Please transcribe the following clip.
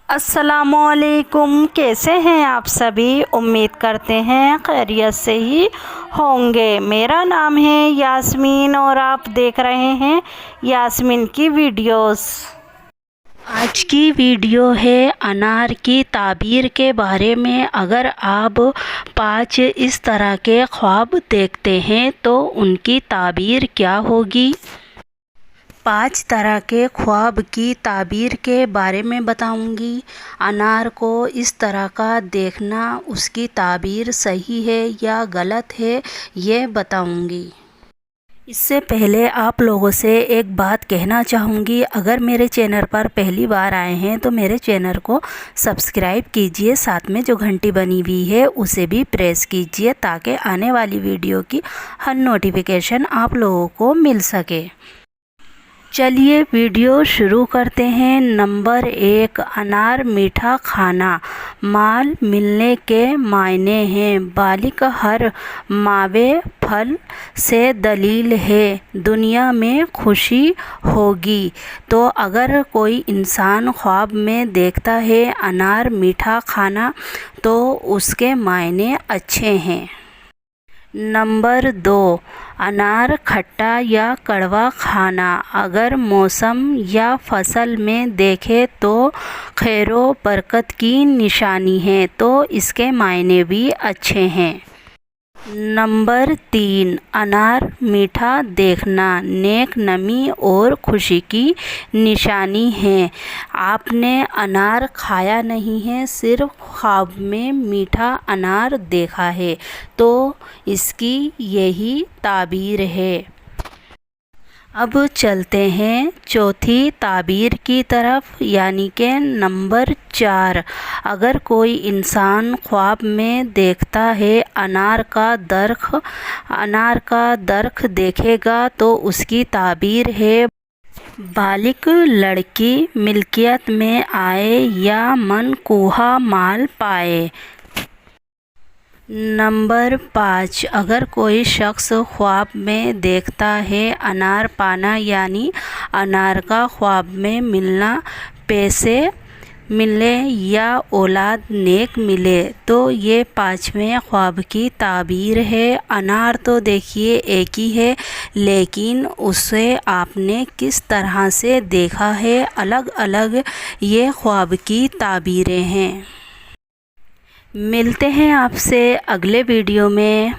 अस्सलामुअलैकुम, कैसे हैं आप सभी। उम्मीद करते हैं खैरियत से ही होंगे। मेरा नाम है यास्मीन और आप देख रहे हैं यास्मीन की वीडियोस। आज की वीडियो है अनार की ताबीर के बारे में। अगर आप 5 इस तरह के ख्वाब देखते हैं तो उनकी ताबीर क्या होगी। 5 तरह के ख्वाब की ताबीर के बारे में बताऊंगी। अनार को इस तरह का देखना, उसकी ताबीर सही है या गलत है, ये बताऊंगी। इससे पहले आप लोगों से एक बात कहना चाहूँगी। अगर मेरे चैनल पर पहली बार आए हैं तो मेरे चैनल को सब्सक्राइब कीजिए, साथ में जो घंटी बनी हुई है उसे भी प्रेस कीजिए ताकि आने वाली वीडियो की हर नोटिफिकेशन आप लोगों को मिल सके। चलिए वीडियो शुरू करते हैं। नंबर 1, अनार मीठा खाना। माल मिलने के मायने हैं। बालिक हर मावे फल से दलील है, दुनिया में खुशी होगी। तो अगर कोई इंसान ख्वाब में देखता है अनार मीठा खाना तो उसके मायने अच्छे हैं। नंबर 2, अनार खट्टा या कड़वा खाना। अगर मौसम या फसल में देखें तो खैरो बरकत की निशानी है, तो इसके मायने भी अच्छे हैं। नंबर 3, अनार मीठा देखना नेक नमी और खुशी की निशानी है। आपने अनार खाया नहीं है, सिर्फ ख्वाब में मीठा अनार देखा है, तो इसकी यही ताबीर है। अब चलते हैं चौथी ताबीर की तरफ, यानी कि नंबर 4। अगर कोई इंसान ख्वाब में देखता है अनार का दरख्त देखेगा तो उसकी ताबीर है बालिक लड़की मिल्कियत में आए या मनकूहा माल पाए। नंबर 5, अगर कोई शख्स ख्वाब में देखता है अनार पाना, यानी अनार का ख्वाब में मिलना, पैसे मिले या औलाद नेक मिले, तो ये 5वें ख्वाब की ताबीर है। अनार तो देखिए एक ही है, लेकिन उसे आपने किस तरह से देखा है, अलग अलग ये ख्वाब की ताबीरें हैं। मिलते हैं आपसे अगले वीडियो में।